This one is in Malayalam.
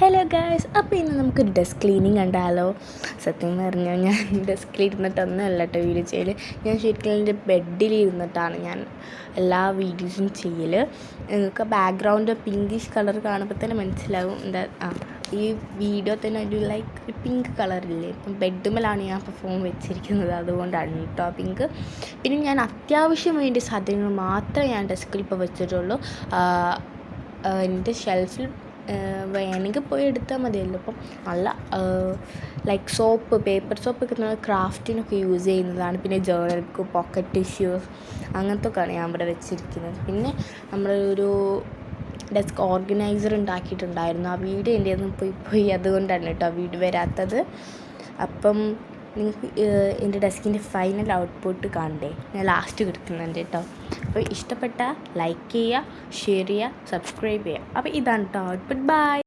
ഹലോ ഗായ്സ്, അപ്പോൾ ഇന്ന് നമുക്കൊരു ഡെസ്ക് ക്ലീനിങ് കണ്ടാലോ. സത്യം പറഞ്ഞാൽ ഞാൻ ഡെസ്കിലിരുന്നിട്ടൊന്നുമല്ല കേട്ടോ വീഡിയോ ചെയ്യൽ. ഞാൻ ശരിക്കും എൻ്റെ ബെഡിലിരുന്നിട്ടാണ് ഞാൻ എല്ലാ വീഡിയോസും ചെയ്യൽ. നിങ്ങൾക്ക് ബാക്ക്ഗ്രൗണ്ട് പിങ്കിഷ് കളർ കാണുമ്പോൾ തന്നെ മനസ്സിലാവും എന്താ. ഈ വീഡിയോ തന്നെ ഒരു ലൈക്ക് പിങ്ക് കളറില്ലേ. ഇപ്പം ബെഡുമേലാണ് ഞാൻ ഇപ്പോൾ ഫോൺ വെച്ചിരിക്കുന്നത്, അതുകൊണ്ടാണ് കേട്ടോ പിങ്ക്. പിന്നെ ഞാൻ അത്യാവശ്യം വേണ്ടിയ സാധനങ്ങൾ മാത്രമേ ഞാൻ ഡെസ്കിൽ ഇപ്പോൾ വെച്ചിട്ടുള്ളൂ. എൻ്റെ ഷെൽഫിൽ വേണമെങ്കിൽ പോയി എടുത്താൽ മതിയല്ലോ. അപ്പം നല്ല ലൈക്ക് സോപ്പ്, പേപ്പർ സോപ്പൊക്കെ നമ്മൾ ക്രാഫ്റ്റിനൊക്കെ യൂസ് ചെയ്യുന്നതാണ്. പിന്നെ ജേർണൽക്ക്, പോക്കറ്റ് ടിഷ്യൂസ് അങ്ങനത്തെ ഒക്കെയാണ് ഞാൻ ഇവിടെ വെച്ചിരിക്കുന്നത്. പിന്നെ നമ്മളൊരു ഡെസ്ക് ഓർഗനൈസർ ഉണ്ടാക്കിയിട്ടുണ്ടായിരുന്നു. ആ വീഡിയോ എൻ്റെ ഒന്നും പോയി അതുകൊണ്ടാണ് കേട്ടോ വീഡിയോ വരാത്തത്. അപ്പം നിങ്ങൾക്ക് എൻ്റെ ഡെസ്കിൻ്റെ ഫൈനൽ ഔട്ട്പുട്ട് കാണണ്ടേ, ഞാൻ ലാസ്റ്റ് കൊടുക്കുന്നുണ്ട് കേട്ടോ. അപ്പോൾ ഇഷ്ടപ്പെട്ട ലൈക്ക് ചെയ്യുക, ഷെയർ ചെയ്യുക, സബ്സ്ക്രൈബ് ചെയ്യുക. അപ്പോൾ ഇതാണ് കേട്ടോ ഔട്ട്പുട്ട്. ബൈ.